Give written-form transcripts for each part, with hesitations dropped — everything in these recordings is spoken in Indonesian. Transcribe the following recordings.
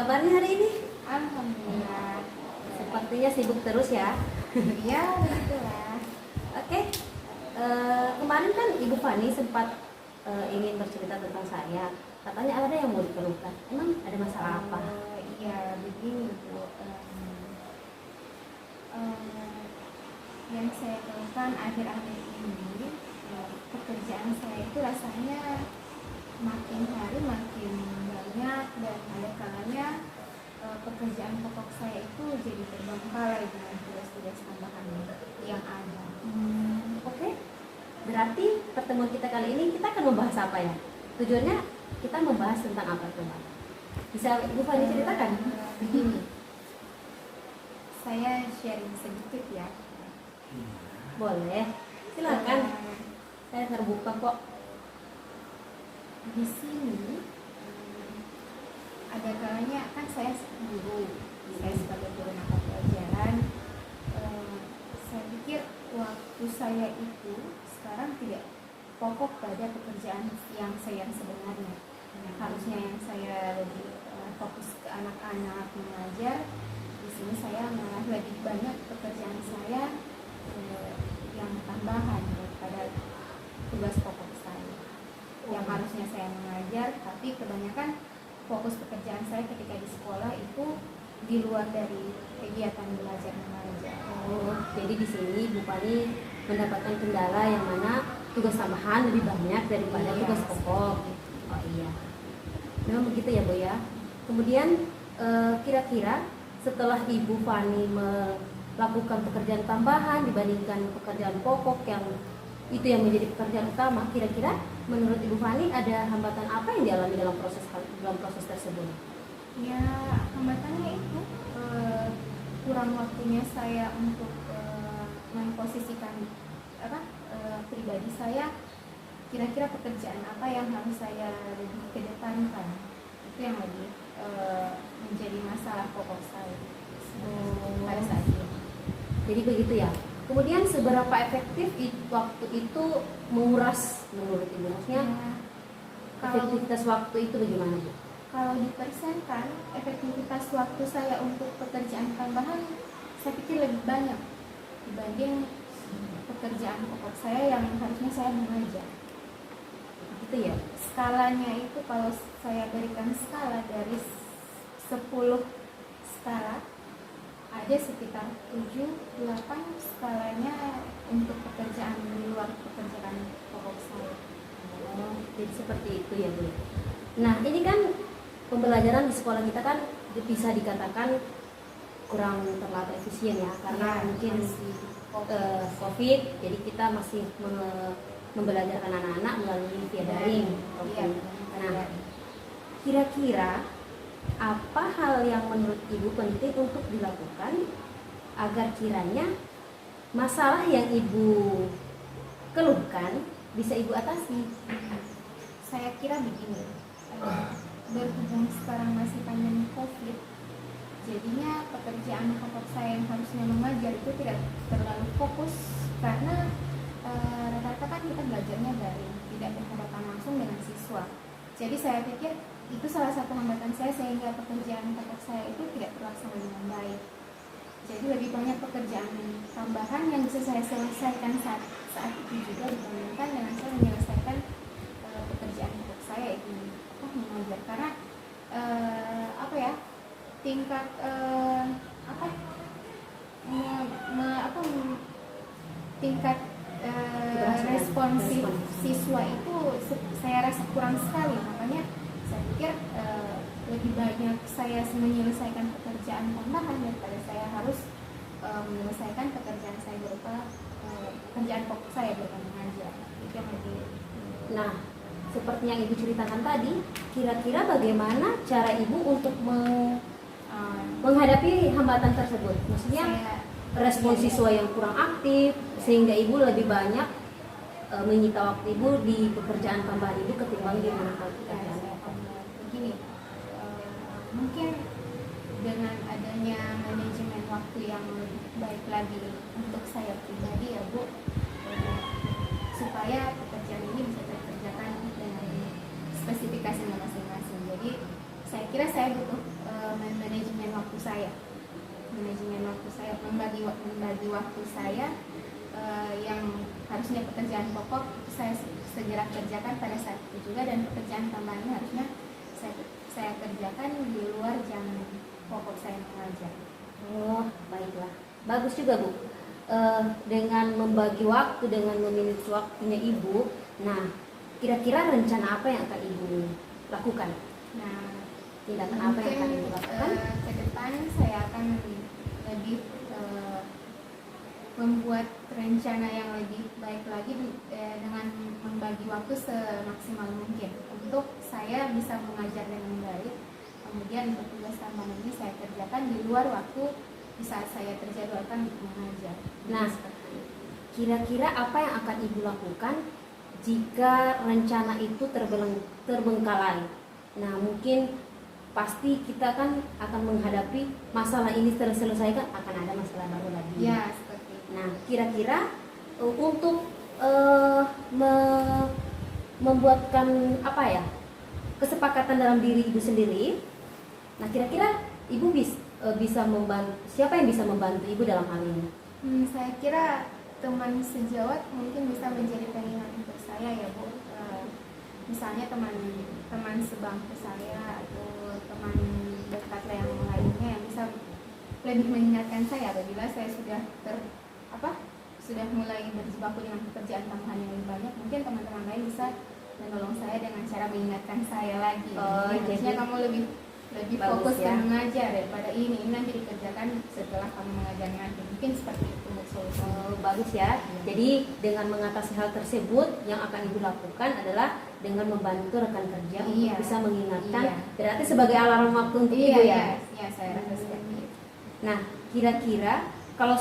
kabarnya hari ini? Alhamdulillah. Sepertinya sibuk terus ya. Ya, begitulah. Oke. Kemarin kan Ibu Fani sempat ingin bercerita tentang saya. Katanya ada yang mau dikeluhkan. Emang ada masalah apa? Iya, begini Bu. Yang saya keluhkan akhir-akhir ini, pekerjaan saya itu rasanya makin hari makin banyak, dan ada kalanya pekerjaan pokok saya itu jadi terbengkalai dengan tugas-tugas tambahan yang ada. Oke. Berarti pertemuan kita kali ini kita akan membahas apa ya? Tujuannya kita membahas tentang apa coba? Bisa Ibu Fani ceritakan? Begini, saya sharing sedikit ya. Boleh. Silakan. Saya terbuka kok. Di sini ada kalanya kan saya guru, saya sebagai guru mata pelajaran. Saya pikir waktu saya itu sekarang tidak pokok pada pekerjaan yang saya sebenarnya. Harusnya yang saya lebih fokus ke anak-anak mengajar. Di sini saya malah lebih banyak pekerjaan saya yang tambahan daripada tugas pokok saya. Yang harusnya saya mengajar, tapi kebanyakan fokus pekerjaan saya ketika di sekolah itu di luar dari kegiatan belajar mengajar. Oh, jadi di sini Bu Fani mendapatkan kendala yang mana tugas tambahan lebih banyak daripada Iya, tugas pokok. Oh iya, memang begitu ya Bu ya. Kemudian kira-kira setelah Ibu Fani melakukan pekerjaan tambahan dibandingkan pekerjaan pokok yang itu yang menjadi pekerjaan utama, kira-kira menurut Ibu Fani ada hambatan apa yang dialami dalam proses tersebut? Ya, hambatannya itu kurang waktunya saya untuk memposisikan pribadi saya, kira-kira pekerjaan apa yang harus saya lebih kedepankan, itu yang lebih menjadi masalah pokok saya pada saat ini. Jadi begitu ya. Kemudian seberapa efektif waktu itu menguras menurut Ibu? Maksudnya efektivitas waktu itu bagaimana Bu? Kalau dipersenkan efektivitas waktu saya untuk pekerjaan tambahan, saya pikir lebih banyak dibanding pekerjaan pokok saya yang harusnya saya mengajar. Gitu ya. Skalanya itu kalau saya berikan skala dari 10 skala, ada sekitar 7-8 skalanya untuk pekerjaan di luar pekerjaan pokok saya. Oh, jadi seperti itu ya Bu. Nah ini kan pembelajaran di sekolah kita kan bisa dikatakan kurang terlalu efisien ya, karena mungkin COVID, jadi kita masih membelajarkan anak-anak melalui via daring. Nah, kira-kira apa hal yang menurut Ibu penting untuk dilakukan agar kiranya masalah yang Ibu keluhkan bisa Ibu atasi? Saya kira begini, berhubung sekarang masih pandemi COVID, jadinya pekerjaan pokok saya yang harusnya mengajar itu tidak terlalu fokus, karena rata-rata kan kita belajarnya daring, tidak berhadapan langsung dengan siswa. Jadi saya pikir itu salah satu hambatan saya sehingga pekerjaan pokok saya itu tidak terlaksana dengan baik. Jadi lebih banyak pekerjaan tambahan yang bisa saya selesaikan saat itu juga dibandingkan dengan saya menyelesaikan pekerjaan pokok saya itu mengajar. Karena tingkat tingkat responsif siswa itu saya rasa kurang sekali. Makanya saya pikir lebih banyak saya menyelesaikan pekerjaan tambahan daripada saya harus menyelesaikan pekerjaan saya berupa pekerjaan pokok saya berupa mengajar. Itu yang lebih. Nah, seperti yang Ibu ceritakan tadi, kira-kira bagaimana cara Ibu untuk menghadapi hambatan tersebut? Maksudnya respon siswa yang kurang aktif sehingga Ibu lebih banyak menyita waktu Ibu di pekerjaan tambahan Ibu ketimbang di mana pekerjaan. Begini, mungkin dengan adanya manajemen waktu yang lebih baik lagi untuk saya pribadi ya Bu, supaya pekerjaan ini bisa terkerjakan dengan spesifikasinya masing-masing. Jadi saya kira saya butuh membagi waktu saya yang harusnya pekerjaan pokok saya segera kerjakan pada saat itu juga, dan pekerjaan tambahannya harusnya saya kerjakan di luar jam pokok saya mengajar. Oh, baiklah. Bagus juga, Bu. Dengan membagi waktu, dengan memanage waktunya Ibu, nah, kira-kira rencana apa yang akan Ibu lakukan? Nah, Tindakan apa yang akan Ibu lakukan? Ke depan saya akan lebih membuat rencana yang lebih baik lagi dengan membagi waktu semaksimal mungkin untuk saya bisa mengajar dengan baik. Kemudian untuk tugas tambahan ini saya kerjakan di luar waktu di saat saya terjadwalkan untuk mengajar. Nah, kira-kira apa yang akan Ibu lakukan jika rencana itu terbengkalai? Nah, mungkin pasti kita kan akan menghadapi masalah ini terselesaikan, akan ada masalah baru lagi. Ya, seperti itu. Nah, kira-kira untuk membuatkan apa ya, kesepakatan dalam diri Ibu sendiri. Nah, kira-kira Ibu bisa membantu, siapa yang bisa membantu Ibu dalam hal ini? Saya kira teman sejawat mungkin bisa menjadi pengingat untuk saya ya, Bu. Misalnya teman sebangku saya atau teman dekat yang lainnya yang bisa lebih mengingatkan saya apabila saya sudah mulai berjibaku dengan pekerjaan tambahan yang lebih banyak. Mungkin teman-teman lain bisa menolong saya dengan cara mengingatkan saya lagi. Oh, Harusnya jadi kamu lebih bagus fokus ya. dan mengajar daripada ini nanti dikerjakan setelah kamu mengajar nanti. Mungkin seperti itu solusi. Oh, bagus ya. Jadi dengan mengatasi hal tersebut, yang akan Ibu lakukan adalah dengan membantu rekan kerja untuk bisa mengingatkan. Iya. Berarti sebagai alarm waktu untuk Ibu ya. Iya, saya rasa seperti itu. Nah, kira-kira kalau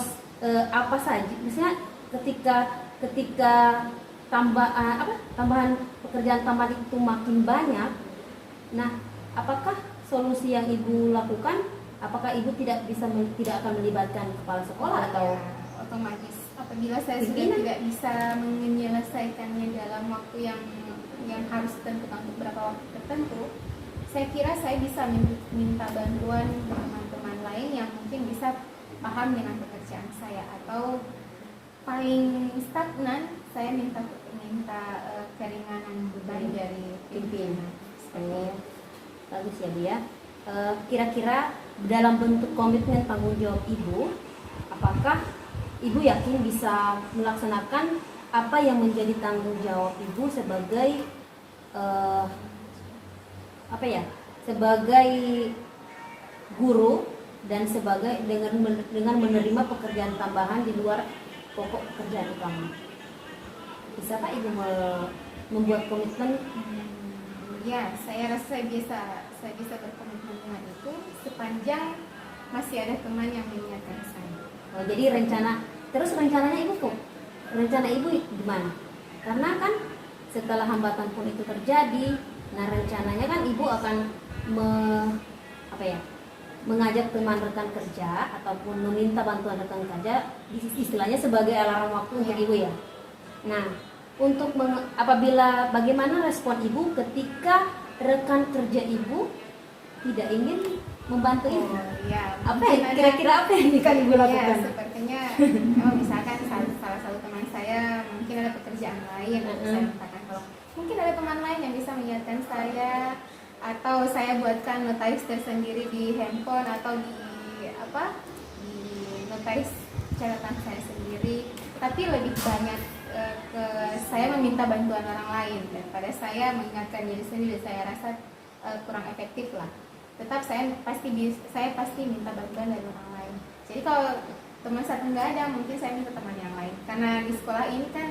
apa saja, misalnya ketika tambahan pekerjaan tambahan itu makin banyak, nah, apakah solusi yang Ibu lakukan? Apakah Ibu tidak akan melibatkan kepala sekolah atau otomatis apabila saya sudah pimpinan? tidak bisa menyelesaikannya dalam waktu yang harus ditentukan untuk beberapa waktu tertentu, saya kira saya bisa minta bantuan teman-teman lain yang mungkin bisa paham dengan pekerjaan saya, atau paling stagnan saya minta keringanan beban dari pimpinan. Oh, bagus ya, Bu ya. Kira-kira dalam bentuk komitmen tanggung jawab Ibu, apakah Ibu yakin bisa melaksanakan apa yang menjadi tanggung jawab Ibu sebagai sebagai guru dan dengan menerima pekerjaan tambahan di luar pokok pekerjaan utama? Bisakah Ibu membuat komitmen? Ya, saya rasa saya bisa berkomitmen dengan itu sepanjang masih ada teman yang mengingatkan saya. Oh, jadi rencananya Ibu kok? Rencana Ibu gimana? Karena kan setelah hambatan pun itu terjadi, nah rencananya kan Ibu akan mengajak teman rekan kerja ataupun meminta bantuan rekan kerja, istilahnya sebagai alarm waktu untuk Ibu ya. Nah, untuk bagaimana respon Ibu ketika rekan kerja Ibu tidak ingin membantu Ibu? Ya, Kira-kira apa yang akan Ibu lakukan? Ya, sepertinya misalkan salah satu teman saya mungkin ada pekerjaan lain, saya mintakan kalau mungkin ada teman lain yang bisa mengingatkan saya, atau saya buatkan notaris tersendiri di handphone atau di notaris catatan saya sendiri. Tapi lebih banyak saya meminta bantuan orang lain daripada saya mengingatkan diri sendiri. Saya rasa kurang efektif lah. Tetap saya pasti minta bantuan dari orang lain. Jadi kalau teman satu nggak ada, mungkin saya minta teman yang lain. Karena di sekolah ini kan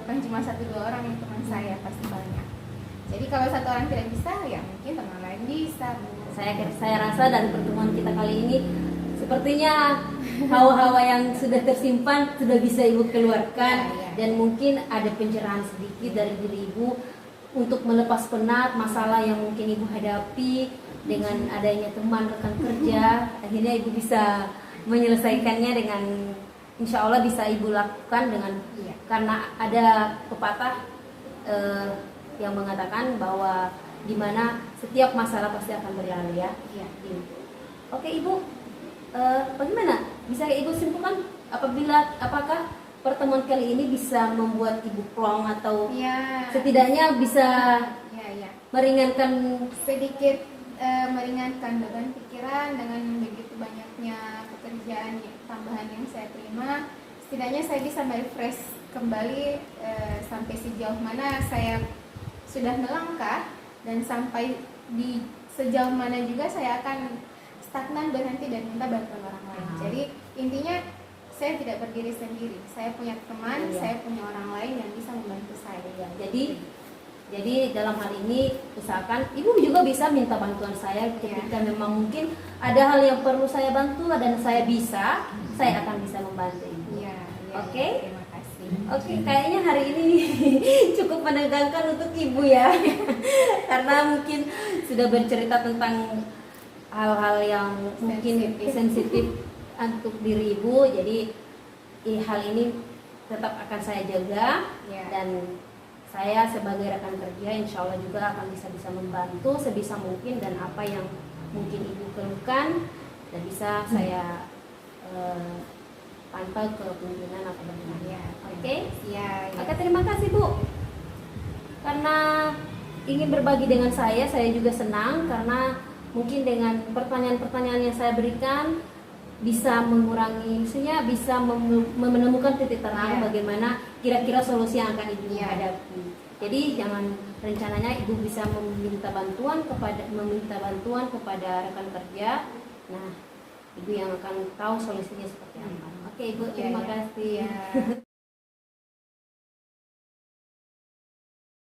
bukan cuma 1-2 orang yang teman saya, pasti banyak. Jadi kalau satu orang tidak bisa, ya mungkin teman lain bisa. Saya rasa dari pertemuan kita kali ini sepertinya hawa-hawa yang sudah tersimpan sudah bisa Ibu keluarkan, dan mungkin ada pencerahan sedikit dari diri Ibu untuk melepas penat masalah yang mungkin Ibu hadapi dengan adanya teman rekan kerja. Akhirnya Ibu bisa menyelesaikannya dengan insya Allah bisa Ibu lakukan dengan karena ada pepatah yang mengatakan bahwa di mana setiap masalah pasti akan berlalu ya. Iya. Oke Ibu, bagaimana bisa ibu simpulkan apakah pertemuan kali ini bisa membuat ibu plong atau Ya, setidaknya bisa ya. meringankan Sedikit meringankan beban pikiran dengan begitu banyaknya pekerjaan tambahan yang saya terima. Setidaknya saya bisa merefresh kembali sampai sejauh mana saya sudah melangkah dan sampai di sejauh mana juga saya akan stagnan, berhenti dan minta bantuan orang lain. Jadi intinya saya tidak berdiri sendiri. Saya punya teman, saya punya orang lain yang bisa membantu saya. Jadi dalam hal ini usahakan ibu juga bisa minta bantuan saya ketika memang mungkin ada hal yang perlu saya bantu dan saya akan bisa membantu ibu. Oke? Terima kasih. Oke, kayaknya hari ini cukup menegangkan untuk ibu ya. Karena mungkin sudah bercerita tentang hal-hal yang mungkin sensitif untuk diri ibu. Jadi hal ini tetap akan saya jaga dan saya sebagai rekan kerja insya Allah juga akan bisa membantu sebisa mungkin, dan apa yang mungkin ibu keluhkan dan bisa saya pantau ke pimpinan atau bagaimana. Oke? Oke, terima kasih Bu. Karena ingin berbagi dengan saya juga senang karena mungkin dengan pertanyaan-pertanyaan yang saya berikan bisa mengurangi, maksudnya bisa menemukan titik terang bagaimana kira-kira solusi yang akan ibu hadapi. Jadi jangan, rencananya ibu bisa meminta bantuan kepada rekan kerja. Nah, ibu yang akan tahu solusinya seperti apa. Oke, ibu, terima kasih.